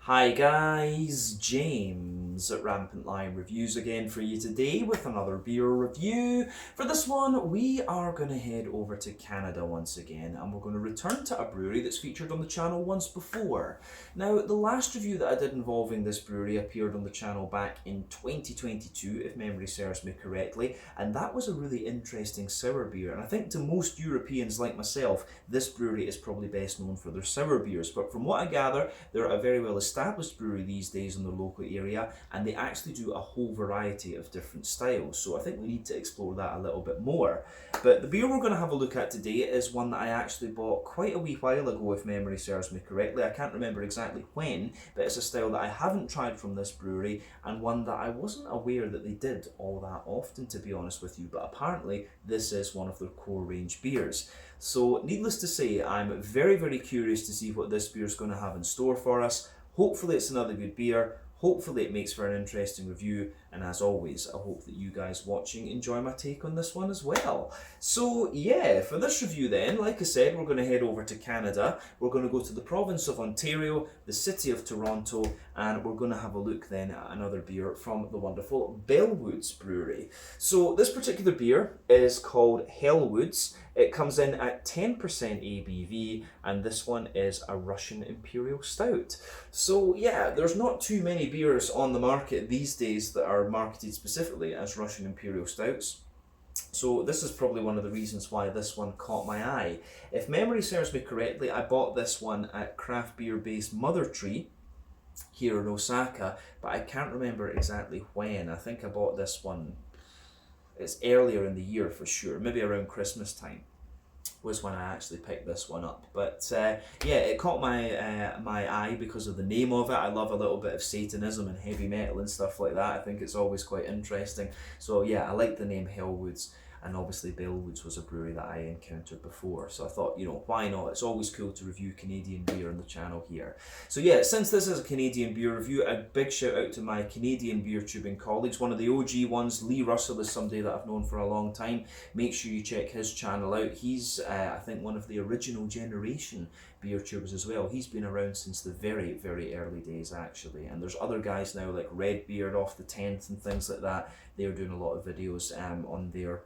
Hi guys, James at Rampant Lion Reviews again for you today with another beer review. For this one, we are going to head over to Canada once again, and we're going to return to a brewery that's featured on the channel once before. Now, the last review that I did involving this brewery appeared on the channel back in 2022, if memory serves me correctly, and that was a really interesting sour beer. And I think to most Europeans like myself, this brewery is probably best known for their sour beers, but from what I gather, they're a very well established brewery these days in the local area, and they actually do a whole variety of different styles. So I think we need to explore that a little bit more. But the beer we're going to have a look at today is one that I actually bought quite a wee while ago, if memory serves me correctly. I can't remember exactly when, but it's a style that I haven't tried from this brewery, and one that I wasn't aware that they did all that often, to be honest with you. But apparently this is one of their core range beers. So needless to say, I'm very, very curious to see what this beer is going to have in store for us. Hopefully it's another good beer. Hopefully it makes for an interesting review, and as always, I hope that you guys watching enjoy my take on this one as well. So yeah, for this review then, like I said, we're going to head over to Canada. We're going to go to the province of Ontario, the city of Toronto, and we're going to have a look then at another beer from the wonderful Bellwoods Brewery. So this particular beer is called Hellwoods. It comes in at 10% ABV, and this one is a Russian Imperial Stout. So yeah, there's not too many beers on the market these days that are marketed specifically as Russian Imperial Stouts. So this is probably one of the reasons why this one caught my eye. If memory serves me correctly, I bought this one at craft beer based Mother Tree here in Osaka, but I can't remember exactly when. I think I bought this one, it's earlier in the year for sure, maybe around Christmas time was when I actually picked this one up. But yeah, it caught my eye because of the name of it. I love a little bit of Satanism and heavy metal and stuff like that. I think it's always quite interesting. So yeah, I like the name Hellwoods. And obviously Bellwoods was a brewery that I encountered before. So I thought, you know, why not? It's always cool to review Canadian beer on the channel here. So yeah, since this is a Canadian beer review, a big shout out to my Canadian beer tubing colleagues. One of the OG ones, Lee Russell, is somebody that I've known for a long time. Make sure you check his channel out. He's, I think, one of the original generation beer tubers as well. He's been around since the very, very early days actually. And there's other guys now like Redbeard off the 10th and things like that. They're doing a lot of videos on their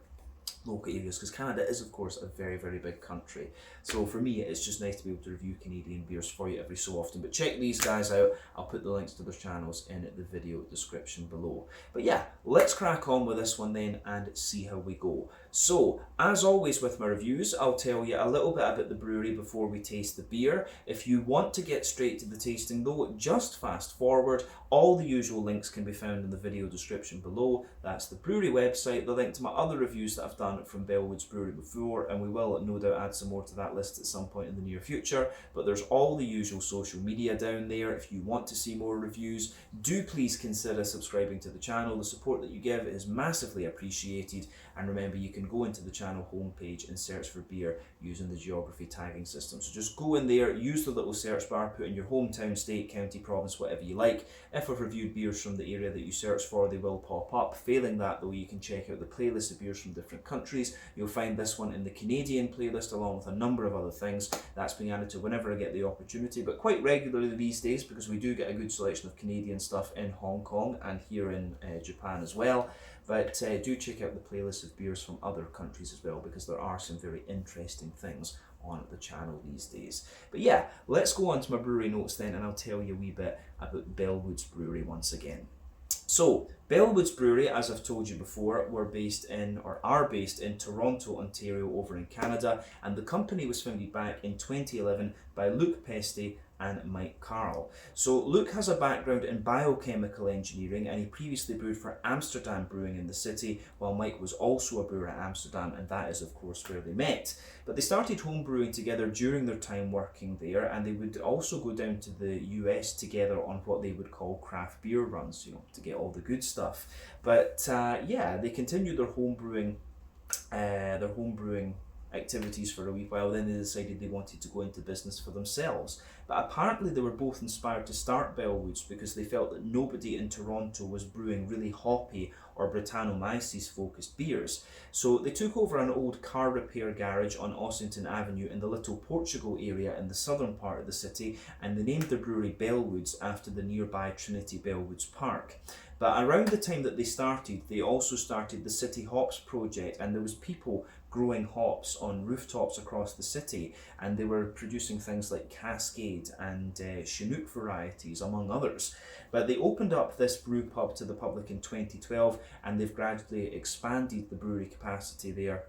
local areas, because Canada is of course a very, very big country. So for me it's just nice to be able to review Canadian beers for you every so often. But check these guys out. I'll put the links to their channels in the video description below. But yeah, let's crack on with this one then and see how we go. So as always with my reviews, I'll tell you a little bit about the brewery before we taste the beer. If you want to get straight to the tasting though, just fast forward. All the usual links can be found in the video description below. That's the brewery website, the link to my other reviews that I've done from Bellwoods Brewery before, and we will no doubt add some more to that list at some point in the near future. But there's all the usual social media down there. If you want to see more reviews, do please consider subscribing to the channel. The support that you give is massively appreciated. And remember, you can go into the channel homepage and search for beer using the geography tagging system. So just go in there, use the little search bar, put in your hometown, state, county, province, whatever you like. If I've reviewed beers from the area that you search for, they will pop up. Failing that though, you can check out the playlist of beers from different countries. You'll find this one in the Canadian playlist along with a number of other things. That's being added to whenever I get the opportunity, but quite regularly these days, because we do get a good selection of Canadian stuff in Hong Kong and here in Japan as well. But do check out the playlist of beers from other countries as well, because there are some very interesting things on the channel these days. But yeah, let's go on to my brewery notes then, and I'll tell you a wee bit about Bellwoods Brewery once again. So, Bellwoods Brewery, as I've told you before, are based in Toronto, Ontario, over in Canada, and the company was founded back in 2011 by Luke Peste and Mike Carl. So Luke has a background in biochemical engineering, and he previously brewed for Amsterdam Brewing in the city, while Mike was also a brewer at Amsterdam, and that is of course where they met. But they started home brewing together during their time working there, and they would also go down to the US together on what they would call craft beer runs, you know, to get all the good stuff. But yeah, they continued their home brewing activities for a wee while. Then they decided they wanted to go into business for themselves. But apparently they were both inspired to start Bellwoods because they felt that nobody in Toronto was brewing really hoppy or Brettanomyces focused beers. So they took over an old car repair garage on Ossington Avenue in the Little Portugal area in the southern part of the city, and they named the brewery Bellwoods after the nearby Trinity Bellwoods Park. But around the time that they started, they also started the City Hops project, and there was people growing hops on rooftops across the city, and they were producing things like Cascade and Chinook varieties, among others. But they opened up this brew pub to the public in 2012, and they've gradually expanded the brewery capacity there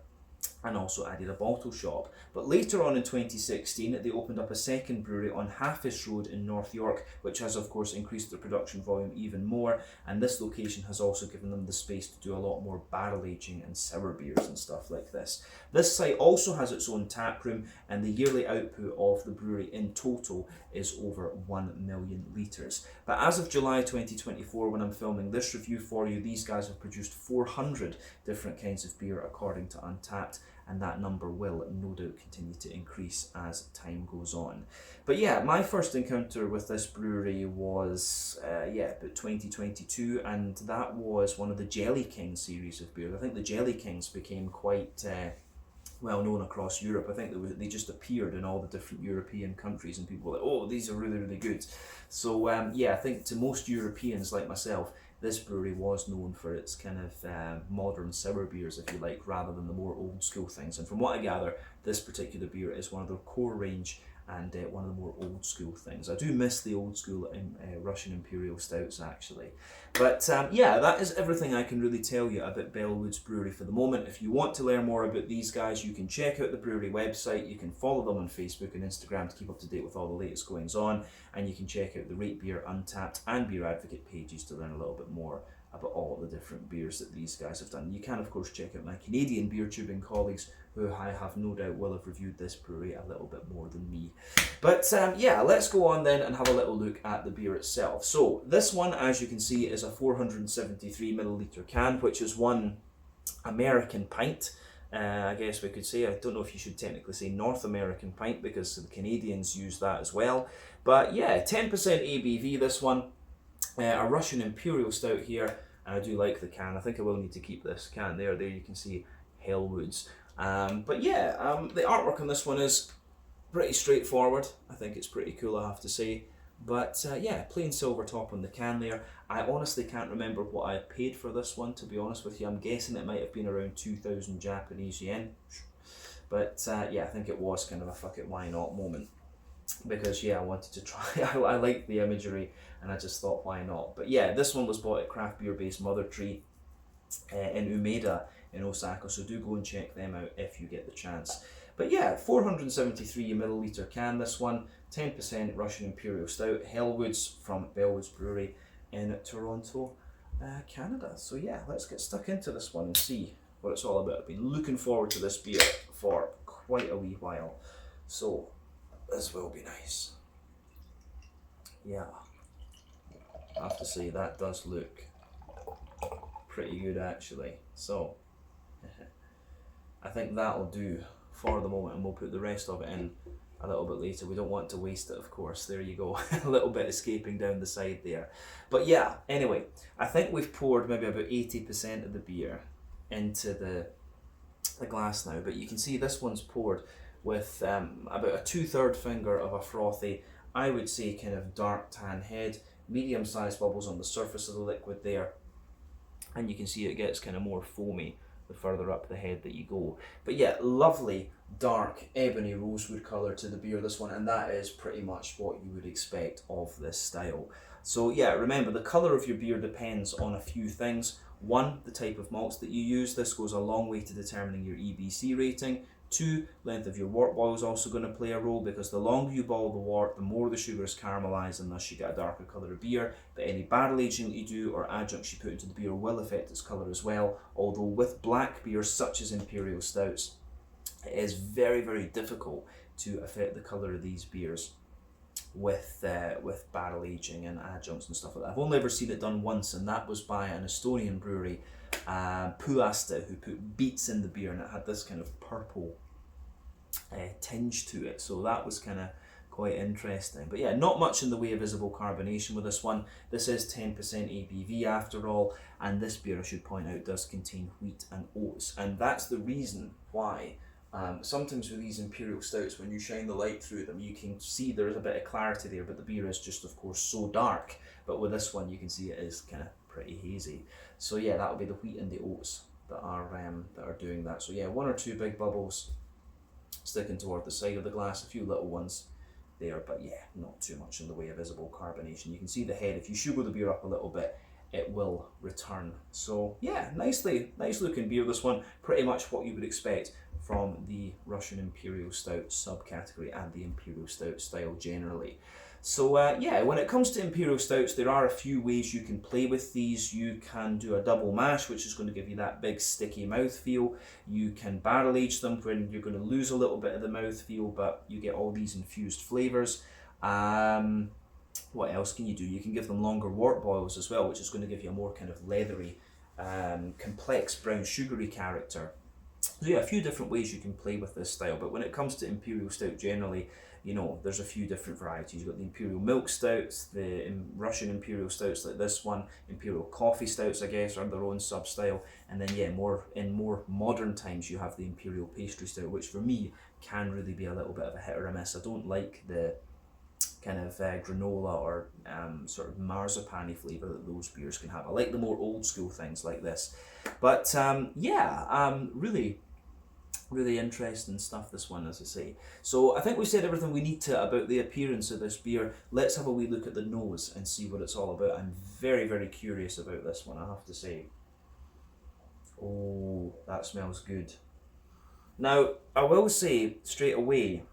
and also added a bottle shop. But later on in 2016, they opened up a second brewery on Halfish Road in North York, which has of course increased their production volume even more, and this location has also given them the space to do a lot more barrel aging and sour beers and stuff like this. This site also has its own tap room, and the yearly output of the brewery in total is over 1 million litres. But as of July 2024, when I'm filming this review for you, these guys have produced 400 different kinds of beer according to Untappd, and that number will no doubt continue to increase as time goes on. But yeah, my first encounter with this brewery was about 2022, and that was one of the Jelly King series of beers. I think the Jelly Kings became quite well known across Europe. I think they just appeared in all the different European countries, and people were like, oh, these are really, really good. So yeah, I think to most Europeans like myself, this brewery was known for its kind of modern sour beers, if you like, rather than the more old school things. And from what I gather, this particular beer is one of their core range and one of the more old school things. I do miss the old school Russian Imperial Stouts actually. But yeah, that is everything I can really tell you about Bellwoods Brewery for the moment. If you want to learn more about these guys, you can check out the brewery website, you can follow them on Facebook and Instagram to keep up to date with all the latest goings on, and you can check out the Rate Beer, Untappd and Beer Advocate pages to learn a little bit more about all the different beers that these guys have done. You can of course check out my Canadian beer tubing colleagues, who I have no doubt will have reviewed this brewery a little bit more than me. But yeah, let's go on then and have a little look at the beer itself. So this one, as you can see, is a 473 milliliter can, which is one American pint. I guess we could say, I don't know if you should technically say North American pint, because the Canadians use that as well. But yeah, 10% ABV this one. A Russian Imperial Stout here, and I do like the can. I think I will need to keep this can there. There you can see Hellwoods. But yeah, the artwork on this one is pretty straightforward. I think it's pretty cool, I have to say. But yeah, plain silver top on the can there. I honestly can't remember what I paid for this one, to be honest with you. I'm guessing it might have been around 2,000 Japanese yen. But yeah, I think it was kind of a fuck it, why not moment. Because yeah, I wanted to try, I liked the imagery, and I just thought, why not? But yeah, this one was bought at craft beer based Mother Tree in Umeda in Osaka, so do go and check them out if you get the chance. But yeah, 473 milliliter can, this one, 10% Russian Imperial Stout, Hellwoods from Bellwoods Brewery in Toronto, Canada. So yeah, let's get stuck into this one and see what it's all about. I've been looking forward to this beer for quite a wee while, so this will be nice. Yeah, I have to say that does look pretty good actually. So I think that'll do for the moment, and we'll put the rest of it in a little bit later. We don't want to waste it, of course. There you go, a little bit escaping down the side there. But yeah, anyway, I think we've poured maybe about 80% of the beer into the glass now, but you can see this one's poured with about a 2/3 finger of a frothy, I would say kind of dark tan head, medium-sized bubbles on the surface of the liquid there, and you can see it gets kind of more foamy the further up the head that you go. But yeah, lovely dark ebony rosewood colour to the beer, this one, and that is pretty much what you would expect of this style. So yeah, remember, the colour of your beer depends on a few things. One, the type of malts that you use. This goes a long way to determining your EBC rating. 2, length of your wort boil is also going to play a role, because the longer you boil the wort, the more the sugars caramelise, and thus you get a darker colour of beer. But any barrel aging that you do or adjuncts you put into the beer will affect its colour as well. Although with black beers such as Imperial Stouts, it is very, very difficult to affect the colour of these beers with barrel aging and adjuncts and stuff like that. I've only ever seen it done once, and that was by an Estonian brewery, Puasta, who put beets in the beer, and it had this kind of purple tinge to it, so that was kind of quite interesting. But yeah, not much in the way of visible carbonation with this one. This is 10% ABV after all, and this beer, I should point out, does contain wheat and oats, and that's the reason why sometimes with these imperial stouts, when you shine the light through them, you can see there is a bit of clarity there, but the beer is just, of course, so dark. But with this one, you can see it is kind of pretty hazy. So yeah, that would be the wheat and the oats that are doing that. So yeah, one or two big bubbles sticking toward the side of the glass, a few little ones there, but yeah, not too much in the way of visible carbonation. You can see the head. If you sugar the beer up a little bit, it will return. So yeah, nice looking beer, this one. Pretty much what you would expect from the Russian Imperial Stout subcategory and the Imperial Stout style generally. So yeah, when it comes to Imperial Stouts, there are a few ways you can play with these. You can do a double mash, which is going to give you that big sticky mouthfeel. You can barrel age them when you're going to lose a little bit of the mouthfeel, but you get all these infused flavours. What else can you do? You can give them longer wort boils as well, which is going to give you a more kind of leathery, complex brown sugary character. So yeah, a few different ways you can play with this style, but when it comes to Imperial Stout generally, you know, there's a few different varieties. You've got the Imperial Milk Stouts, the Russian Imperial Stouts like this one, Imperial Coffee Stouts, I guess, are their own sub-style, and then yeah, in more modern times you have the Imperial Pastry Stout, which for me can really be a little bit of a hit or a miss. I don't like the kind of granola or sort of marzipan-y flavour that those beers can have. I like the more old school things like this. But yeah, really interesting stuff, this one, as I say. So I think we said everything we need to about the appearance of this beer. Let's have a wee look at the nose and see what it's all about. I'm very curious about this one, I have to say. Oh, that smells good. Now, I will say straight away,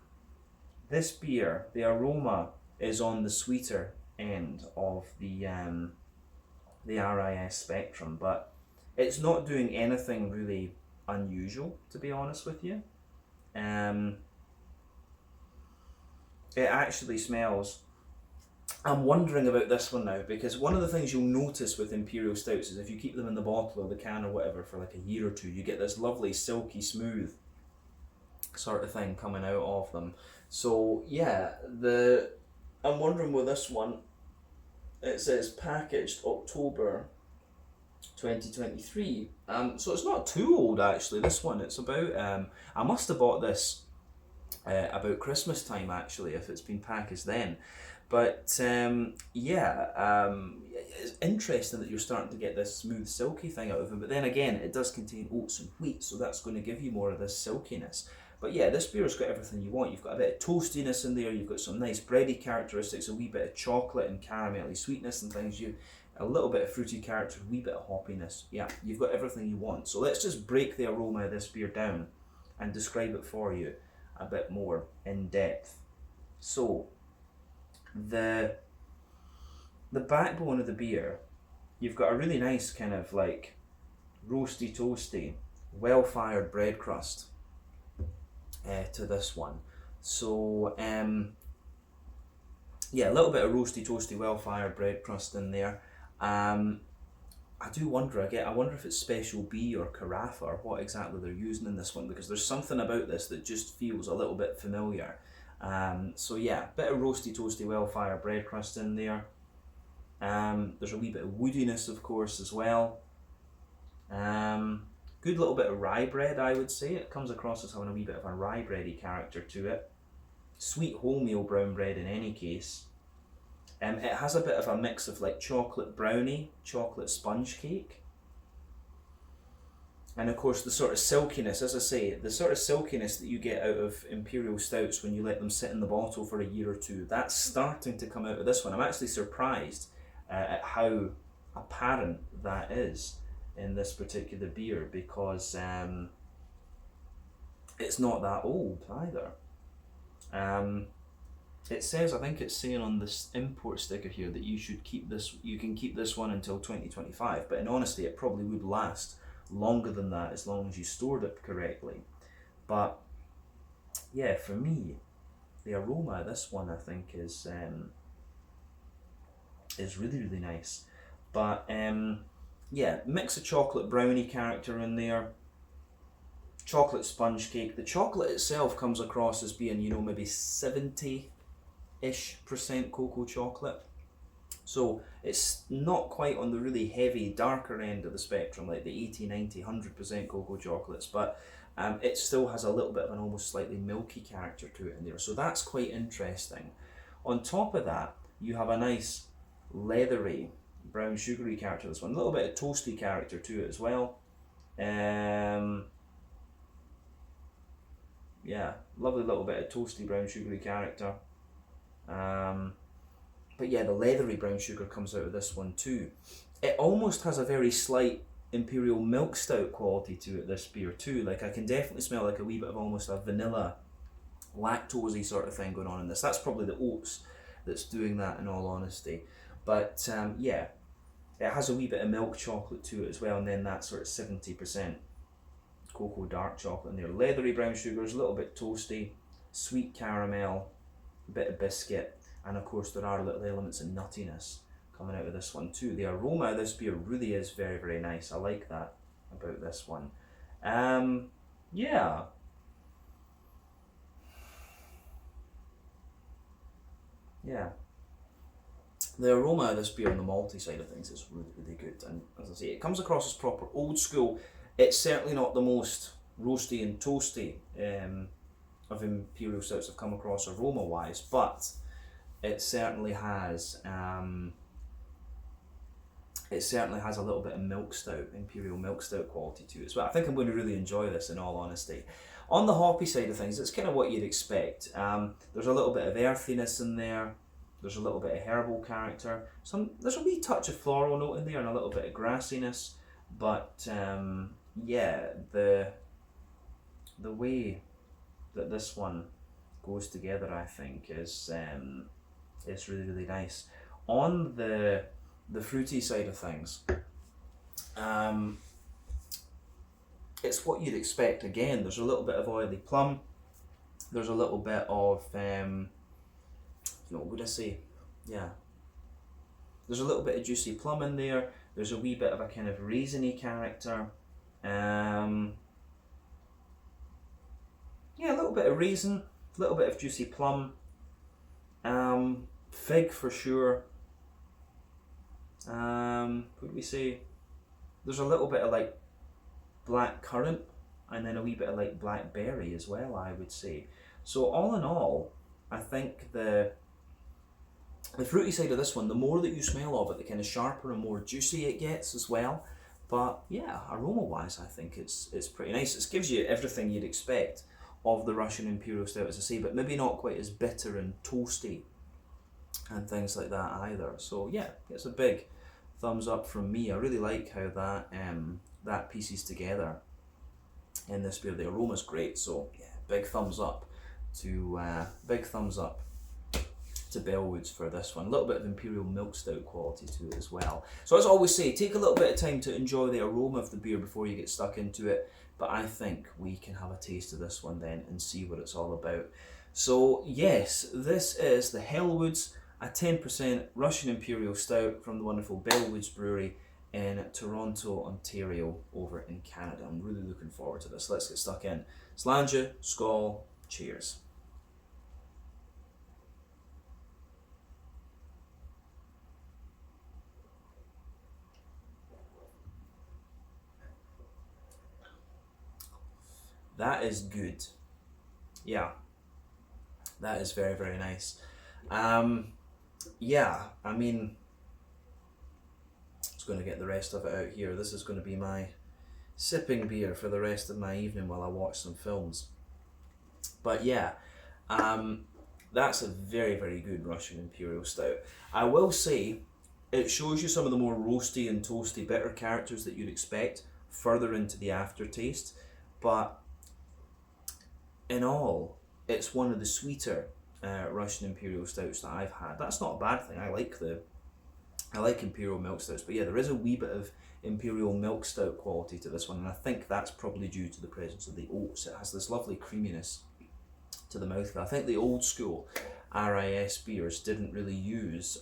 this beer, the aroma is on the sweeter end of the RIS spectrum, but it's not doing anything really unusual, to be honest with you. It actually smells... I'm wondering about this one now, because one of the things you'll notice with Imperial Stouts is if you keep them in the bottle or the can or whatever for like a year or two, you get this lovely silky smooth sort of thing coming out of them. So yeah, I'm wondering with this one, it says packaged October 2023. So it's not too old actually, this one. It's about, I must have bought this about Christmas time actually, if it's been packaged then. But yeah, it's interesting that you're starting to get this smooth silky thing out of it, but then again, it does contain oats and wheat, so that's going to give you more of this silkiness. But yeah, this beer's got everything you want. You've got a bit of toastiness in there, you've got some nice bready characteristics, a wee bit of chocolate and caramelly sweetness and things, a little bit of fruity character, a wee bit of hoppiness. Yeah, you've got everything you want. So let's just break the aroma of this beer down and describe it for you a bit more in depth. So, the backbone of the beer, you've got a really nice kind of like roasty toasty, well-fired bread crust to this one. So yeah, a little bit of roasty toasty, well-fired bread crust in there. I do wonder, I wonder if it's Special B or Carafa or what exactly they're using in this one, because there's something about this that just feels a little bit familiar. So yeah, bit of roasty toasty, well-fired bread crust in there. There's a wee bit of woodiness, of course, as well. Good little bit of rye bread, I would say. It comes across as having a wee bit of a rye bready character to it. Sweet wholemeal brown bread in any case. It has a bit of a mix of like chocolate brownie, chocolate sponge cake. And of course the sort of silkiness, as I say, the sort of silkiness that you get out of Imperial Stouts when you let them sit in the bottle for a year or two, that's starting to come out of this one. I'm actually surprised at how apparent that is in this particular beer, because it's not that old either. It says, I think it's saying on this import sticker here that you can keep this one until 2025, but in honesty it probably would last longer than that as long as you stored it correctly. But yeah, for me, the aroma of this one I think is really nice. But yeah, mix of chocolate brownie character in there. chocolate sponge cake. The chocolate itself comes across as being, you know, maybe 70-ish% cocoa chocolate. So it's not quite on the really heavy, darker end of the spectrum, like the 80, 90, 100% cocoa chocolates, but it still has a little bit of an almost slightly milky character to it in there. So that's quite interesting. On top of that, you have a nice leathery, brown sugary character to this one. A little bit of toasty character to it as well. Yeah, lovely little bit of toasty brown sugary character. But yeah, the leathery brown sugar comes out of this one too. It almost has a very slight imperial milk stout quality to it, this beer too. Like I can definitely smell like a wee bit of almost a vanilla, lactosey sort of thing going on in this. That's probably the oats that's doing that in all honesty. But yeah, it has a wee bit of milk chocolate to it as well, and then that sort of 70% cocoa dark chocolate in there. Leathery brown sugars, a little bit toasty, sweet caramel, a bit of biscuit, and of course there are little elements of nuttiness coming out of this one too. The aroma of this beer really is very, very nice. I like that about this one. Yeah. Yeah. The aroma of this beer on the malty side of things is really, really good. And as I say, it comes across as proper old school. It's certainly not the most roasty and toasty of imperial stouts I've come across aroma wise, but it certainly has a little bit of milk stout, imperial milk stout quality to it as well. I think I'm going to really enjoy this in all honesty. On the hoppy side of things, it's kind of what you'd expect. There's a little bit of earthiness in there. There's a little bit of herbal character. There's a wee touch of floral note in there and a little bit of grassiness. But yeah, the way that this one goes together, I think, is really, really nice. On the fruity side of things, it's what you'd expect. Again, there's a little bit of oily plum. There's a little bit of what would I say? Yeah. There's a little bit of juicy plum in there. There's a wee bit of a kind of raisiny character. Yeah, a little bit of raisin, a little bit of juicy plum. Fig for sure. What would we say? There's a little bit of like black currant and then a wee bit of like blackberry as well, I would say. So all in all, I think the fruity side of this one, the more that you smell of it, the kind of sharper and more juicy it gets as well. But yeah, aroma wise, I think it's pretty nice. It gives you everything you'd expect of the Russian Imperial Stout, as I say, but maybe not quite as bitter and toasty and things like that either. So yeah, it's a big thumbs up from me. I really like how that pieces together in this beer. The aroma's great, so yeah, big thumbs up to Bellwoods for this one. A little bit of imperial milk stout quality to it as well. So as I always say, take a little bit of time to enjoy the aroma of the beer before you get stuck into it. But I think we can have a taste of this one then and see what it's all about. So yes, this is the Hellwoods, a 10% Russian Imperial Stout from the wonderful Bellwoods Brewery in Toronto, Ontario, over in Canada. I'm really looking forward to this. Let's get stuck in. Slàinte, skål, cheers. That is good. Yeah, that is very, very nice. Yeah, I mean, just going to get the rest of it out here. This is going to be my sipping beer for the rest of my evening while I watch some films. But yeah, that's a very, very good Russian Imperial Stout. I will say, it shows you some of the more roasty and toasty bitter characters that you'd expect further into the aftertaste, but in all, it's one of the sweeter Russian Imperial Stouts that I've had. That's not a bad thing. I like Imperial Milk Stouts, but yeah, there is a wee bit of Imperial Milk Stout quality to this one, and I think that's probably due to the presence of the oats. It has this lovely creaminess to the mouthfeel. I think the old school RIS beers didn't really use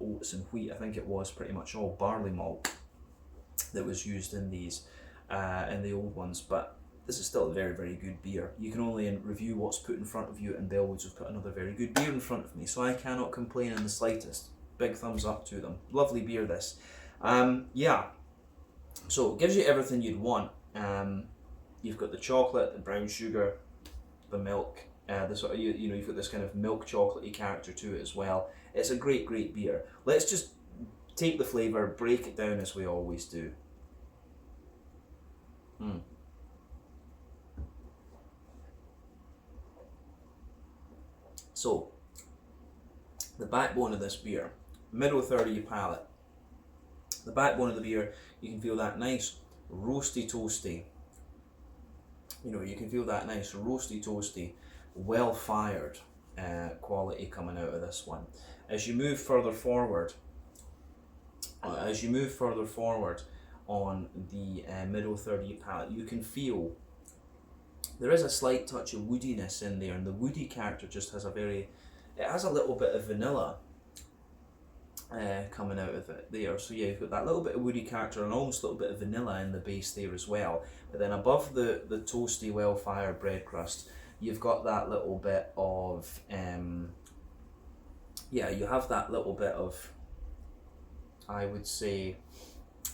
oats and wheat. I think it was pretty much all barley malt that was used in these, in the old ones, but this is still a very, very good beer. You can only review what's put in front of you, and Bellwoods have put another very good beer in front of me, so I cannot complain in the slightest. Big thumbs up to them. Lovely beer, this. Yeah, so it gives you everything you'd want. You've got the chocolate, the brown sugar, the milk, the sort of, you know, you've got this kind of milk chocolatey character to it as well. It's a great, great beer. Let's just take the flavour, break it down as we always do. So, the backbone of this beer, middle third of your palate. The backbone of the beer, you can feel that nice roasty toasty. You know, you can feel that nice roasty toasty, well fired quality coming out of this one. As you move further forward, on the middle third of your palate, you can feel there is a slight touch of woodiness in there, and the woody character just has it has a little bit of vanilla coming out of it there. So yeah, you've got that little bit of woody character and almost a little bit of vanilla in the base there as well. But then above the toasty, well-fired bread crust, you've got that little bit of, you have that little bit of, I would say,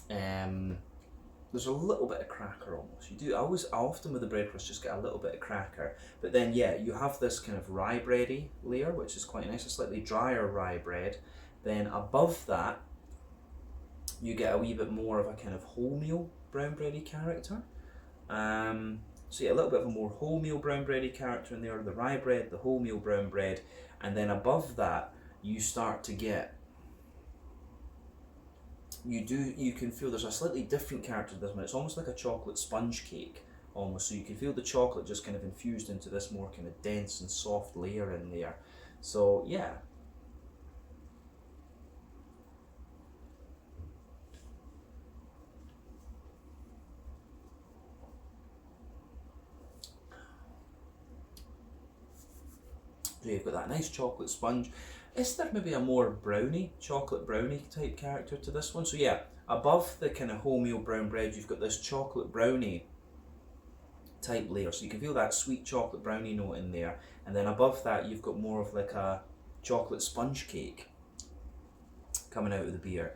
there's a little bit of cracker almost. You do, I often with the bread crust just get a little bit of cracker. But then yeah, you have this kind of rye bready layer, which is quite nice, a slightly drier rye bread. Then above that, you get a wee bit more of a kind of wholemeal brown bready character. So yeah, a little bit of a more wholemeal brown bready character in there, the rye bread, the wholemeal brown bread, and then above that, you start to get, you can feel there's a slightly different character to this one. It's almost like a chocolate sponge cake, almost. So you can feel the chocolate just kind of infused into this more kind of dense and soft layer in there. So yeah. So you've got that nice chocolate sponge. Is there maybe a more chocolate brownie type character to this one? So yeah, above the kind of wholemeal brown bread, you've got this chocolate brownie type layer. So you can feel that sweet chocolate brownie note in there. And then above that, you've got more of like a chocolate sponge cake coming out of the beer.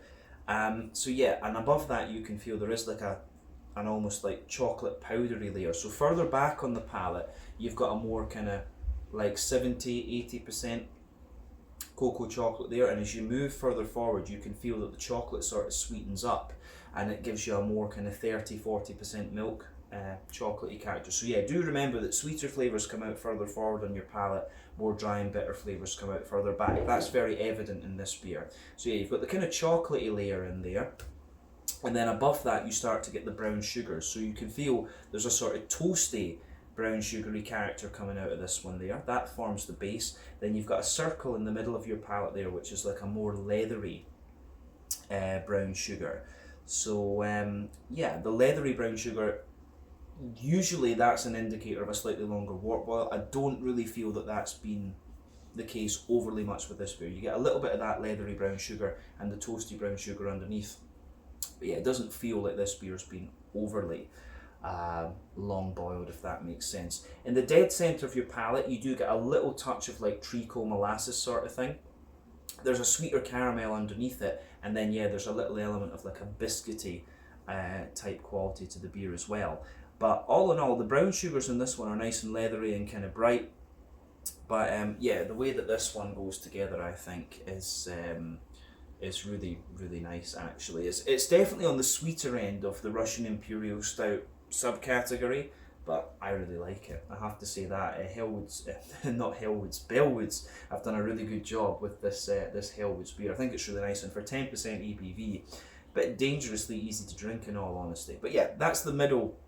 So yeah, and above that, you can feel there is like an almost like chocolate powdery layer. So further back on the palate, you've got a more kind of like 70-80% cocoa chocolate there, and as you move further forward, you can feel that the chocolate sort of sweetens up and it gives you a more kind of 30-40% milk chocolatey character. So yeah, do remember that sweeter flavours come out further forward on your palate, more dry and bitter flavours come out further back. That's very evident in this beer. So yeah, you've got the kind of chocolatey layer in there, and then above that you start to get the brown sugars. So you can feel there's a sort of toasty brown sugary character coming out of this one there. That forms the base. Then you've got a circle in the middle of your palate there, which is like a more leathery brown sugar. So yeah, the leathery brown sugar, usually that's an indicator of a slightly longer wort boil. I don't really feel that that's been the case overly much with this beer. You get a little bit of that leathery brown sugar and the toasty brown sugar underneath. But yeah, it doesn't feel like this beer's been overly long boiled, if that makes sense. In the dead centre of your palate, you do get a little touch of like treacle molasses sort of thing. There's a sweeter caramel underneath it, and then yeah, there's a little element of like a biscuity type quality to the beer as well. But all in all, the brown sugars in this one are nice and leathery and kind of bright. But yeah, the way that this one goes together, I think, is really, really nice actually. It's definitely on the sweeter end of the Russian Imperial Stout subcategory, but I really like it. I have to say that Hellwoods, not Hellwoods, Bellwoods have done a really good job with this Hellwoods beer. I think it's really nice, and for 10% ABV, a bit dangerously easy to drink in all honesty. But yeah, that's the middle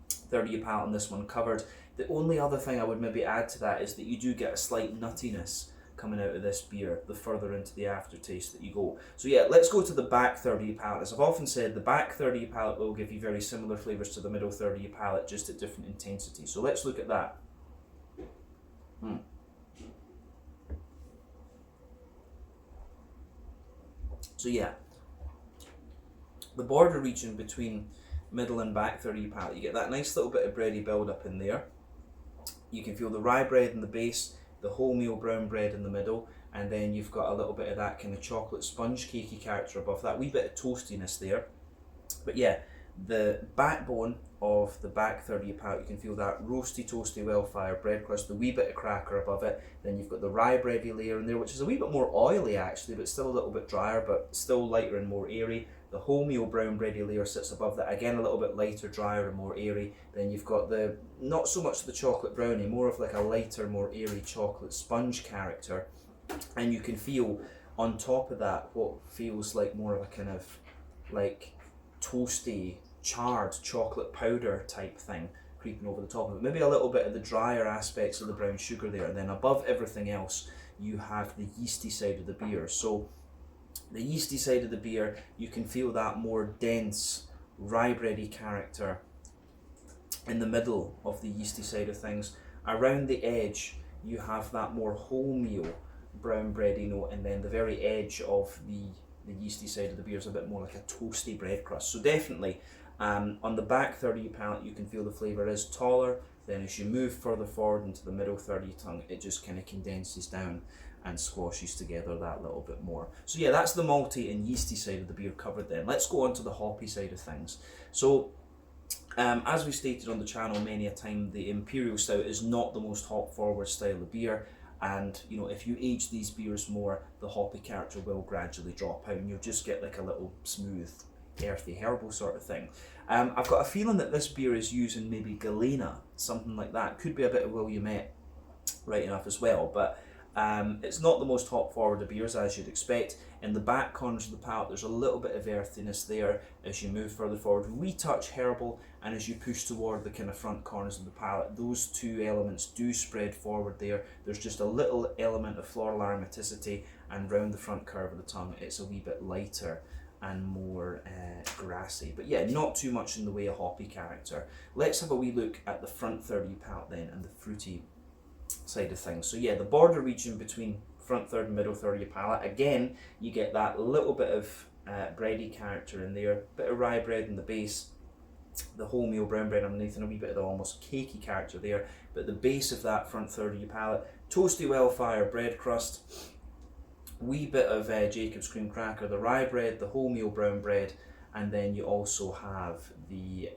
third of your palate on this one covered. The only other thing I would maybe add to that is that you do get a slight nuttiness coming out of this beer the further into the aftertaste that you go. So yeah, let's go to the back third of your palate. As I've often said, the back third of your palate will give you very similar flavours to the middle third of your palate, just at different intensities. So let's look at that. So yeah, the border region between middle and back third of your palate, you get that nice little bit of bready build up in there. You can feel the rye bread in the base, the wholemeal brown bread in the middle, and then you've got a little bit of that kind of chocolate sponge cakey character above that, wee bit of toastiness there. But yeah, the backbone of the back third of your palate, you can feel that roasty, toasty, well-fired bread crust, the wee bit of cracker above it. Then you've got the rye bready layer in there, which is a wee bit more oily actually, but still a little bit drier, but still lighter and more airy. The wholemeal brown bready layer sits above that, again a little bit lighter, drier and more airy. Then you've got the, not so much the chocolate brownie, more of like a lighter, more airy chocolate sponge character. And you can feel on top of that what feels like more of a kind of like toasty, charred chocolate powder type thing creeping over the top of it. Maybe a little bit of the drier aspects of the brown sugar there. And then above everything else, you have the yeasty side of the beer. So the yeasty side of the beer, you can feel that more dense, rye bready character in the middle of the yeasty side of things. Around the edge, you have that more wholemeal brown bready note, and then the very edge of the yeasty side of the beer is a bit more like a toasty bread crust. So definitely, on the back third of your palate, you can feel the flavour is taller. Then as you move further forward into the middle third of your tongue, it just kind of condenses down and squashes together that little bit more. So yeah, that's the malty and yeasty side of the beer covered then. Let's go on to the hoppy side of things. So as we stated on the channel many a time, the Imperial Stout is not the most hop forward style of beer. And you know, if you age these beers more, the hoppy character will gradually drop out and you'll just get like a little smooth, earthy, herbal sort of thing. I've got a feeling that this beer is using maybe Galena, something like that. Could be a bit of Williamette, right enough as well, but it's not the most hop forward of beers as you'd expect. In the back corners of the palate, there's a little bit of earthiness there. As you move further forward, we touch herbal, and as you push toward the kind of front corners of the palate, those two elements do spread forward there. There's just a little element of floral aromaticity, and round the front curve of the tongue, it's a wee bit lighter and more grassy. But yeah, not too much in the way of hoppy character. Let's have a wee look at the front third of your palate then, and the fruity side of things. So yeah, the border region between front third and middle third of your palate, again, you get that little bit of bready character in there, bit of rye bread in the base, the wholemeal brown bread underneath, and a wee bit of the almost cakey character there. But the base of that front third of your palate, toasty well-fired bread crust, wee bit of Jacob's cream cracker, the rye bread, the wholemeal brown bread, and then you also have the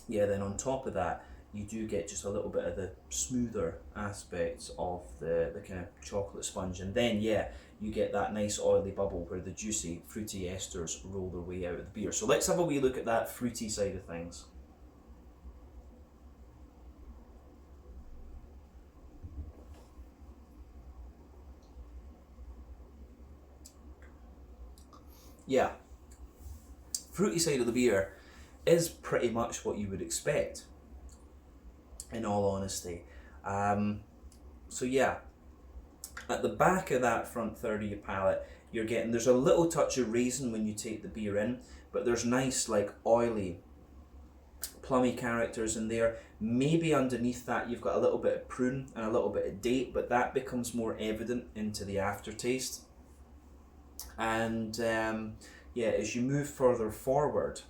then on top of that, you do get just a little bit of the smoother aspects of the kind of chocolate sponge, and then yeah, you get that nice oily bubble where the juicy fruity esters roll their way out of the beer. So let's have a wee look at that fruity side of things. Yeah, fruity side of the beer is pretty much what you would expect, in all honesty. So yeah, at the back of that front third of your palate, you're getting, there's a little touch of raisin when you take the beer in, but there's nice like oily, plummy characters in there. Maybe underneath that you've got a little bit of prune and a little bit of date, but that becomes more evident into the aftertaste. And yeah, as you move further forward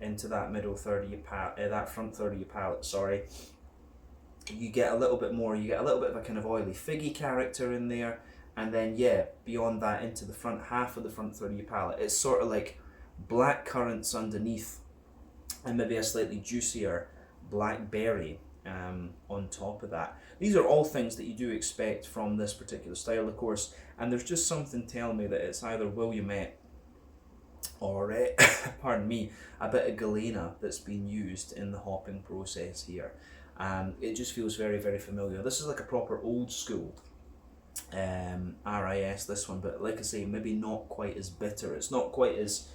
into that middle third of your palate, that front third of your palate, sorry, you get a little bit more, you get a little bit of a kind of oily figgy character in there, and then yeah, beyond that into the front half of the front third of your palate, it's sort of like black currants underneath, and maybe a slightly juicier blackberry on top of that. These are all things that you do expect from this particular style, of course, and there's just something telling me that it's either Williamette or, pardon me, a bit of Galena that's been used in the hopping process here. It just feels very, very familiar. This is like a proper old school RIS, this one, but like I say, maybe not quite as bitter. It's not quite as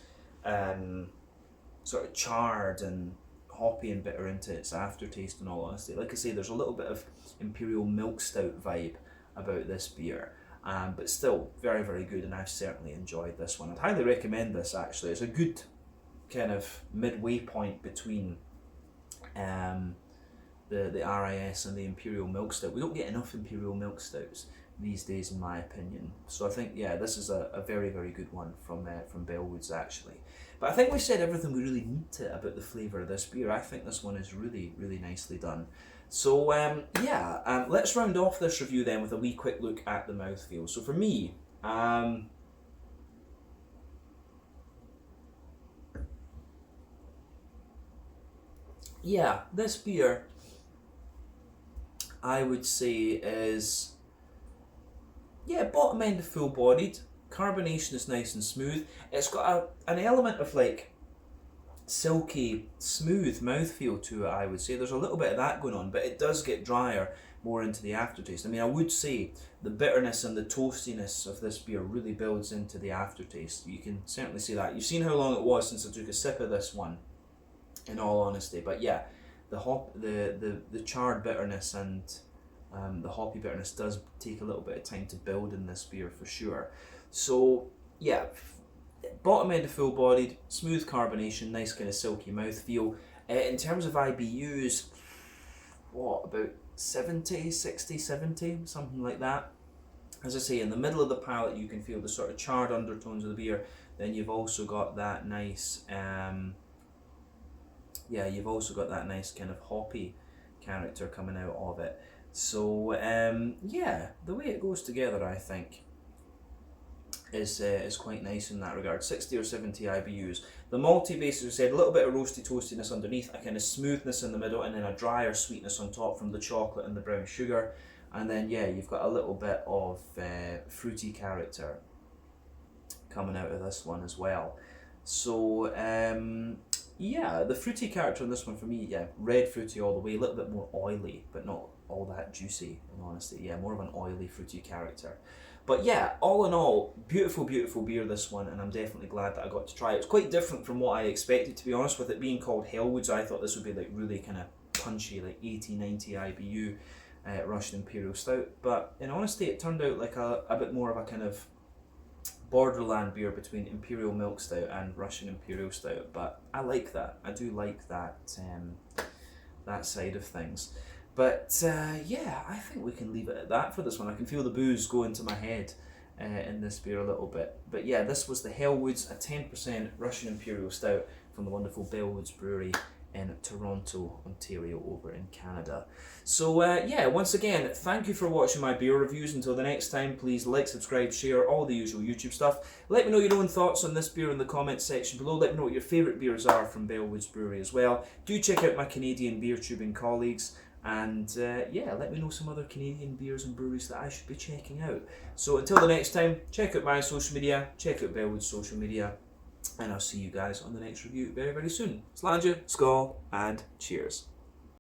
sort of charred and hoppy and bitter into its aftertaste, in all honesty. Like I say, there's a little bit of Imperial Milk Stout vibe about this beer. But still very, very good, and I've certainly enjoyed this one. I'd highly recommend this actually. It's a good kind of midway point between the RIS and the Imperial Milk Stout. We don't get enough Imperial Milk Stouts these days, in my opinion. So I think, yeah, this is a very, very good one from Bellwoods, actually. But I think we said everything we really need to about the flavour of this beer. I think this one is really, really nicely done. So yeah, let's round off this review then with a wee quick look at the mouthfeel. So for me, yeah, this beer, I would say, is, yeah, bottom end of full bodied. Carbonation is nice and smooth. It's got an element of like silky, smooth mouthfeel to it, I would say. There's a little bit of that going on, but it does get drier more into the aftertaste. I mean, I would say the bitterness and the toastiness of this beer really builds into the aftertaste. You can certainly see that. You've seen how long it was since I took a sip of this one, in all honesty. But yeah, the charred bitterness and the hoppy bitterness does take a little bit of time to build in this beer for sure. So yeah, bottom end of full bodied, smooth carbonation, nice kind of silky mouthfeel. In terms of IBUs, what, about 70, 60, 70, something like that. As I say, in the middle of the palate you can feel the sort of charred undertones of the beer. Then you've also got that nice you've also got that nice kind of hoppy character coming out of it. So yeah, the way it goes together, I think, is quite nice in that regard. 60 or 70 IBUs. The malty base, as we said, a little bit of roasty toastiness underneath, a kind of smoothness in the middle, and then a drier sweetness on top from the chocolate and the brown sugar. And then yeah, you've got a little bit of fruity character coming out of this one as well. So yeah, the fruity character in this one for me, yeah, red fruity all the way, a little bit more oily, but not all that juicy, in honesty. Yeah, more of an oily, fruity character. But yeah, all in all, beautiful, beautiful beer, this one, and I'm definitely glad that I got to try it. It's quite different from what I expected, to be honest. With it being called Hellwoods, I thought this would be like really kind of punchy, like 80, 90 IBU Russian Imperial Stout. But in honesty, it turned out like a bit more of a kind of borderland beer between Imperial Milk Stout and Russian Imperial Stout. But I like that. I do like that, that side of things. But yeah, I think we can leave it at that for this one. I can feel the booze go into my head in this beer a little bit. But yeah, this was the Hellwoods, a 10% Russian Imperial Stout from the wonderful Bellwoods Brewery in Toronto, Ontario, over in Canada. So yeah, once again, thank you for watching my beer reviews. Until the next time, please like, subscribe, share, all the usual YouTube stuff. Let me know your own thoughts on this beer in the comments section below. Let me know what your favourite beers are from Bellwoods Brewery as well. Do check out my Canadian beer tubing colleagues. And yeah, let me know some other Canadian beers and breweries that I should be checking out. So until the next time, check out my social media, check out Bellwoods' social media, and I'll see you guys on the next review very, very soon. Slàinte, skål, and cheers.